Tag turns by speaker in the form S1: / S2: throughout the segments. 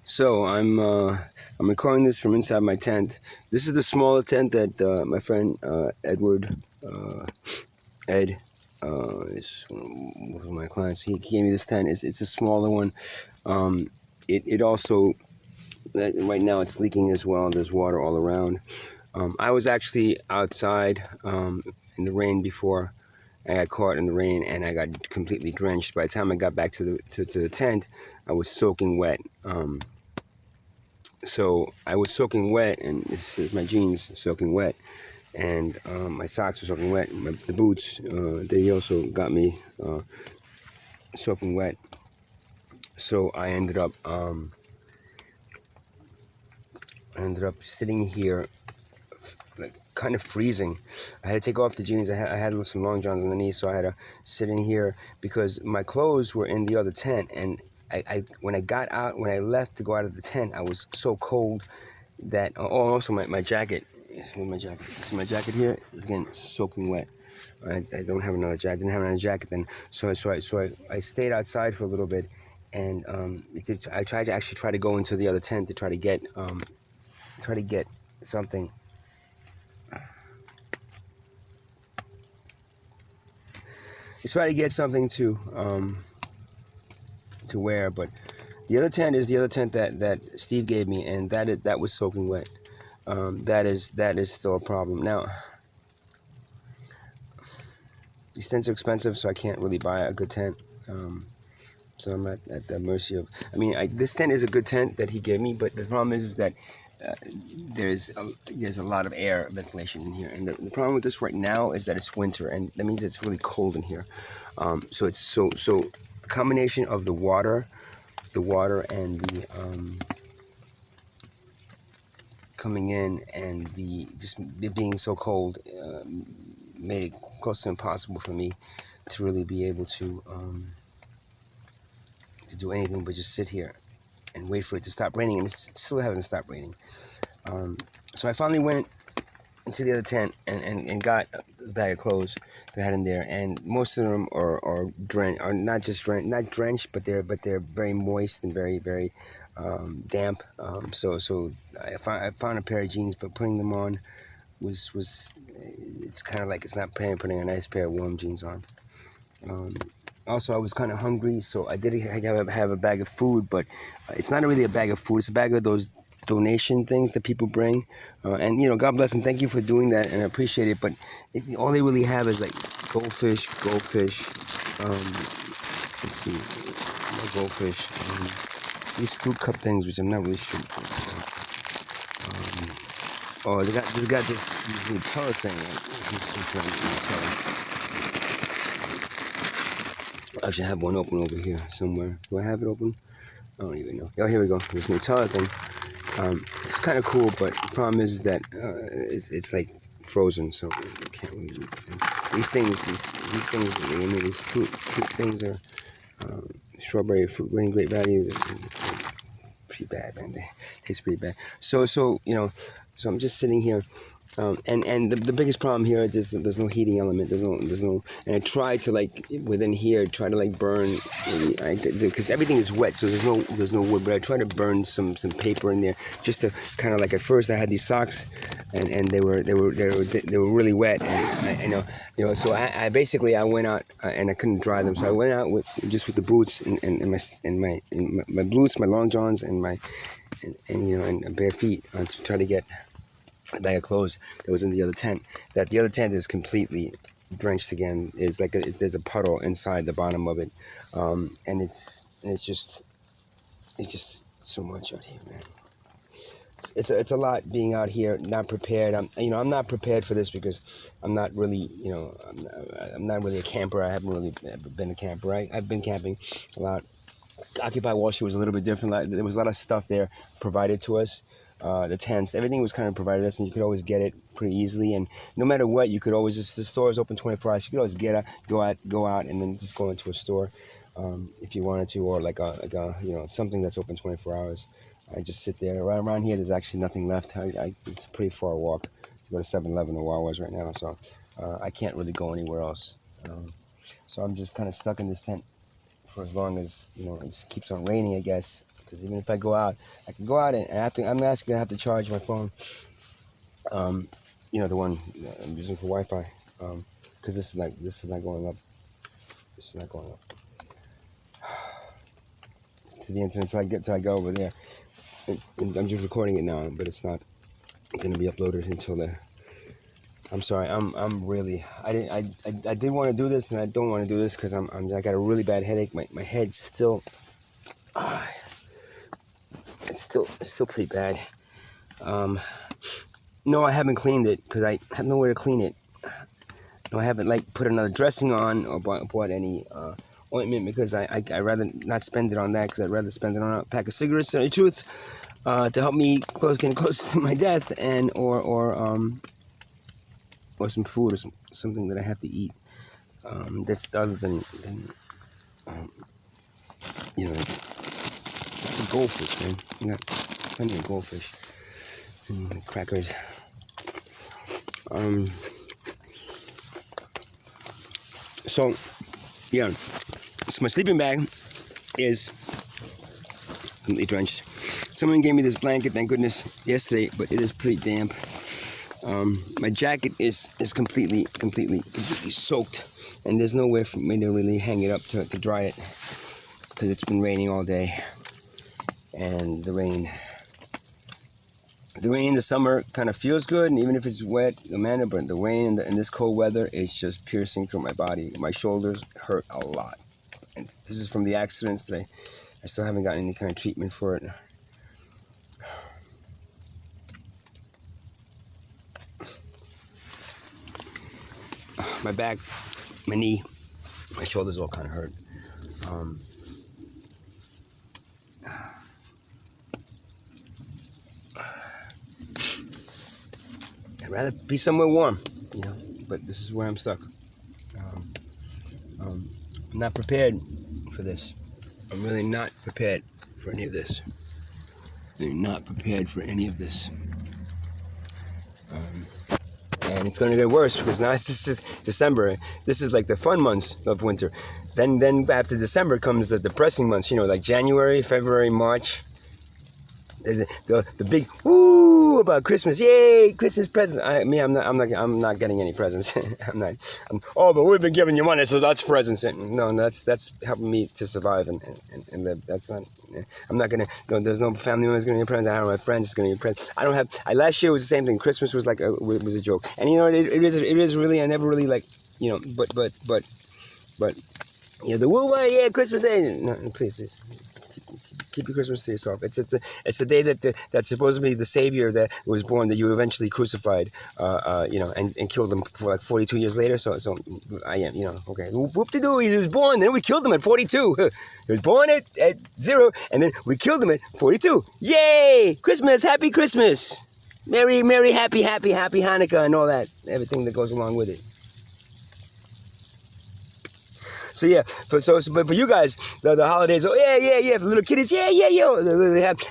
S1: So I'm recording this from inside my tent. This is the smaller tent that my friend Ed is one of my clients. He gave me this tent. It's a smaller one. It also right now it's leaking as well. There's water all around. I was actually outside in the rain before. I got caught in the rain and I got completely drenched. By the time I got back to the tent, I was soaking wet. So I was soaking wet, and this is my jeans soaking wet, and my socks were soaking wet. The boots, they also got me soaking wet. So I ended up sitting here, like kind of freezing. I had to take off the jeans. I had some long johns underneath, so I had to sit in here because my clothes were in the other tent, and when I left to go out of the tent, I was so cold that also my jacket. See my jacket here is again soaking wet. I don't have another jacket. I didn't have another jacket then, I stayed outside for a little bit, and I tried to actually try to go into the other tent to try to get something. To try to get something to wear, but the other tent is the other tent that Steve gave me, and that was soaking wet. That is still a problem. Now, these tents are expensive, so I can't really buy a good tent. So I'm at the mercy of. I mean, this tent is a good tent that he gave me, but the problem is that uh, there's a lot of air ventilation in here, and the problem with this right now is that it's winter, and that means it's really cold in here. So it's so the combination of the water and the coming in and the just it being so cold made it close to impossible for me to really be able to do anything but just sit here and wait for it to stop raining, and it still hasn't stopped raining. So I finally went into the other tent and got a bag of clothes that I had in there, and most of them are not just drenched, but they're very moist and very damp. So I found a pair of jeans, but putting them on was it's kind of like it's not putting a nice pair of warm jeans on. Um, Also, I was kind of hungry, so I did have a bag of food, but it's not really a bag of food. It's a bag of those donation things that people bring, and God bless them. Thank you for doing that, and I appreciate it. But all they really have is like goldfish. Let's see, no goldfish. These fruit cup things, which I'm not really sure. They got this Nutella thing. I should have one open over here somewhere. Do I have it open? I don't even know. Oh, here we go. This Nutella thing. It's kind of cool, but the problem is that it's like frozen, so I can't really eat them. These things. I mean, these fruit things are strawberry fruit, grain, great value. They're pretty bad, man. They taste pretty bad. So so I'm just sitting here. And the biggest problem here is there's no heating element. There's no. And I tried to within here try to burn, because everything is wet, so there's no wood. But I tried to burn some paper in there just to kind of at first I had these socks, and they were really wet. And so I basically I went out and I couldn't dry them, so I went out with the boots and my boots, my long johns, and my and bare feet to try to get a bag of clothes that was in the other tent. That the other tent is completely drenched again. It's there's a puddle inside the bottom of it, and it's just so much out here, man. It's a lot being out here, not prepared. I'm not prepared for this because I'm not really I'm not really a camper. I haven't really been a camper. I've been camping a lot. Occupy Wall Street was a little bit different. There was a lot of stuff there provided to us. The tents, everything was kind of provided us, and you could always get it pretty easily. And no matter what, you could always the store is open 24 hours. You could always go out, and then just go into a store if you wanted to, or like a something that's open 24 hours. I just sit there. Around here, there's actually nothing left. It's a pretty far walk to go to 7-Eleven or Wawa's right now, so I can't really go anywhere else. So I'm just kind of stuck in this tent for as long as it keeps on raining, I guess, Because even if I go out, I can go out and I'm actually gonna have to charge my phone. You know, the one I'm using for Wi-Fi. Because this is not going up. This is not going up to the internet until I go over there. And I'm just recording it now, but it's not gonna be uploaded until the. I'm sorry. I'm really. I did want to do this, and I don't want to do this because I got a really bad headache. My head's still. It's still pretty bad. No, I haven't cleaned it because I have nowhere to clean it. No, I haven't like put another dressing on or bought any ointment because I'd rather not spend it on that because I'd rather spend it on a pack of cigarettes. To tell you the truth, to help me getting close to my death, and or some food or something that I have to eat. That's other than you know, it's a goldfish, man. You got plenty of goldfish and crackers. So yeah, so my sleeping bag is completely drenched. Someone gave me this blanket, thank goodness, yesterday, but it is pretty damp. My jacket is completely soaked, and there's nowhere for me to really hang it up to dry it because it's been raining all day, and the rain in the summer kind of feels good, and even if it's wet, no matter. But the rain in this cold weather is just piercing through my body. My shoulders hurt a lot, and this is from the accidents that I still haven't gotten any kind of treatment for it. My back, my knee, my shoulders all kind of hurt. I'd rather be somewhere warm, you know, but this is where I'm stuck. I'm not prepared for this. I'm really not prepared for any of this. I'm not prepared for any of this. And it's going to get worse because now it's just December. This is like the fun months of winter. Then after December comes the depressing months. You know, like January, February, March. There's the big woo about Christmas. Yay, Christmas presents. I'm not getting any presents. But we've been giving you money, so that's presents. No, that's helping me to survive and live. That's not. I'm not gonna. No, there's no family members gonna get presents. I don't have my friends gonna get presents. I don't have. Last year was the same thing. Christmas was was a joke. And you know, it is really. I never really like. You know, but. You know, the woo, yeah, Christmas Day. No, please. Keep your Christmas to yourself. It's the day that's supposed to be the Savior that was born, that you eventually crucified, you know, and killed him for like 42 years later. So I am, you know, okay. Whoop-de-doo, he was born, then we killed him at 42. He was born at 0, and then we killed him at 42. Yay! Christmas, happy Christmas, merry, happy Hanukkah, and all that, everything that goes along with it. So yeah, but for you guys, the holidays, oh yeah, the little kiddies, yeah,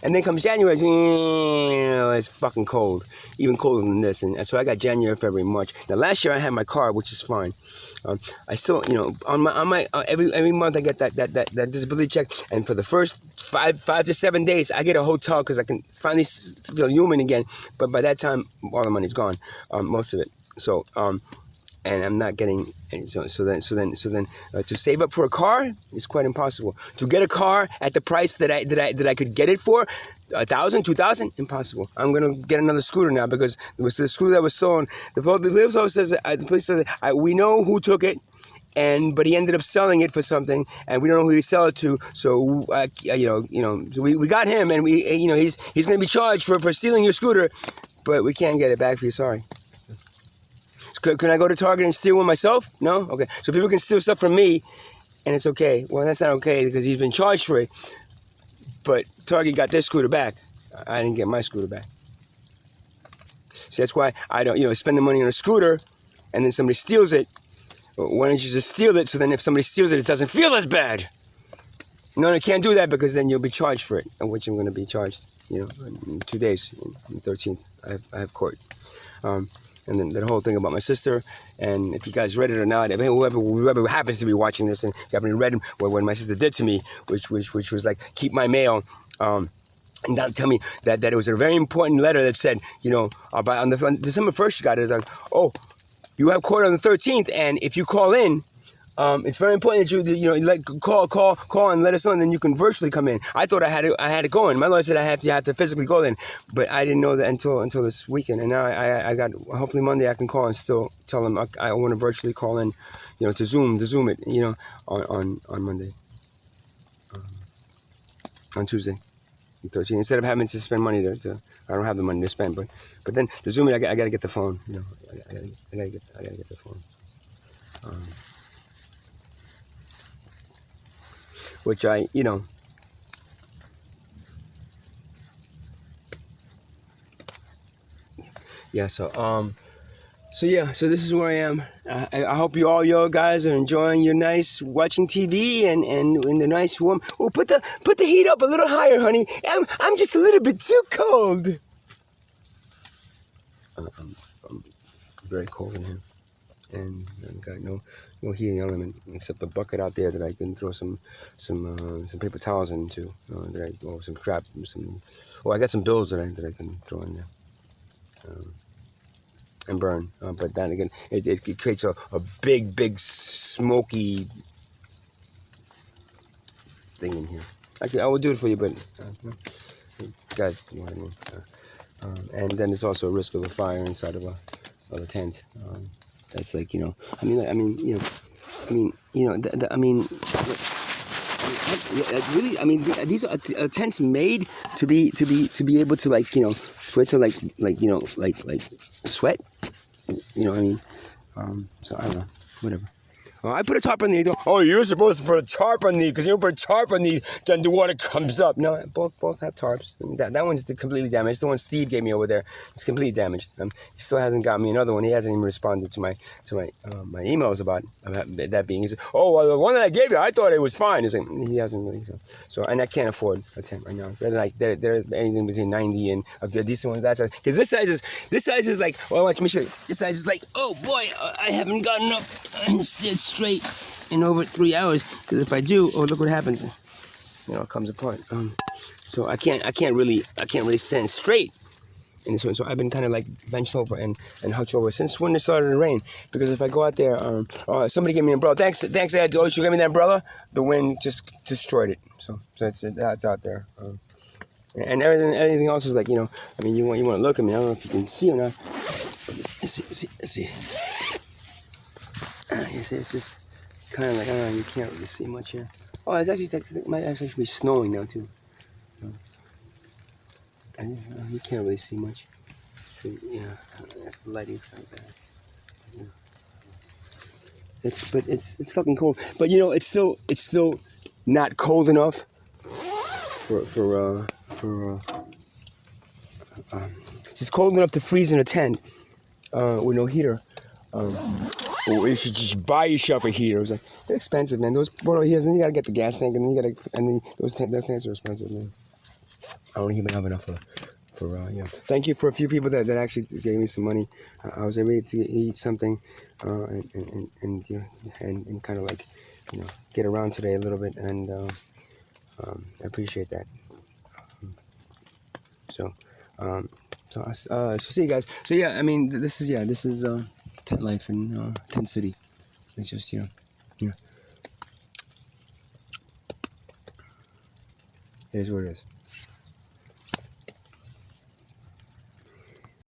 S1: and then comes January, you know, it's fucking cold, even colder than this, and so I got January, February, March. Now last year I had my car, which is fine. I still, you know, on my every month I get that disability check, and for the first 5 to 7 days I get a hotel because I can finally feel human again. But by that time, all the money's gone, most of it. So and I'm not getting. So then to save up for a car is quite impossible. To get a car at the price that I could get it for, $1,000, $2,000, impossible. I'm gonna get another scooter now because it was the scooter that was stolen. The police officer says we know who took it, but he ended up selling it for something, and we don't know who he sell it to. So so we got him, and he's gonna be charged for stealing your scooter, but we can't get it back for you. Sorry. Can I go to Target and steal one myself? No? Okay. So people can steal stuff from me, and it's okay. Well, that's not okay because he's been charged for it. But Target got their scooter back. I didn't get my scooter back. So that's why I don't, spend the money on a scooter, and then somebody steals it. Why don't you just steal it, so then if somebody steals it, it doesn't feel as bad? No, you can't do that because then you'll be charged for it, which I'm going to be charged, in 2 days, on the 13th. I have court. And then the whole thing about my sister, and if you guys read it or not, whoever happens to be watching this and you haven't read when my sister did to me, which was like keep my mail And that tell me that it was a very important letter that said, on December 1st, you got it. It's like, oh, you have court on the 13th, and if you call in, it's very important that you call and let us know, and then you can virtually come in. I thought I had to go in. My lawyer said you have to physically go in, but I didn't know that until this weekend. And now I got, hopefully Monday I can call and still tell them I want to virtually call in, to Zoom it, on Monday, on Tuesday, the 13th, instead of having to spend money to I don't have the money to spend, but then to Zoom it, I got to get the phone. I got to get the phone. Which yeah. So this is where I am. I hope you guys are enjoying your nice watching TV and in the nice warm. Oh, put the heat up a little higher, honey. I'm just a little bit too cold. I'm very cold in here, and I've got no heating element except the bucket out there that I can throw some paper towels into. Some crap, I got some bills that I can throw in there. And burn, but then again, it creates a big smoky thing in here. Actually, I will do it for you, but you guys know what I mean. And then there's also a risk of a fire inside of a tent. That's like really, these are tents made to be able to for it to sweat. So I don't know, whatever. I put a tarp on the. Oh, you're supposed to put a tarp on the, because you don't put a tarp on the, then the water comes up. No, both have tarps. That one's completely damaged. The one Steve gave me over there, it's completely damaged. He still hasn't got me another one. He hasn't even responded to my emails about that being. He said, oh, well, the one that I gave you, I thought it was fine. He's like, he hasn't really. So and I can't afford a tent right now. So they're anything between 90 and a decent one. That's because this size is like. Well, watch me show you. This size is like, oh boy, I haven't gotten up and stood straight in over 3 hours, because if I do, look what happens. It comes apart. So I can't really stand straight in this one. So I've been kind of like benched over and hunched over since when it started to rain. Because if I go out there, somebody gave me an umbrella. Thanks, Ed. Oh, you gave me the umbrella. The wind just destroyed it. So that's out there. And everything else is like, you want to look at me. I don't know if you can see or not. But let's see. You see, it's just kind of like, I don't know, you can't really see much here. Oh, it might actually be snowing now too. And you can't really see much. So, yeah, the lighting's kind of bad. Yeah. It's fucking cold. But it's still not cold enough it's cold enough to freeze in a tent with no heater. Or you should just buy yourself a heater. It was like, they're expensive, man. Those bottle heaters, then you gotta get the gas tank, and then those tanks are expensive, man. I don't even have enough for Thank you for a few people that actually gave me some money. I was able to eat something, and kind of like, get around today a little bit, and I appreciate that. So see you guys. So yeah, this is tent life in Tent City. It's just it is what it is.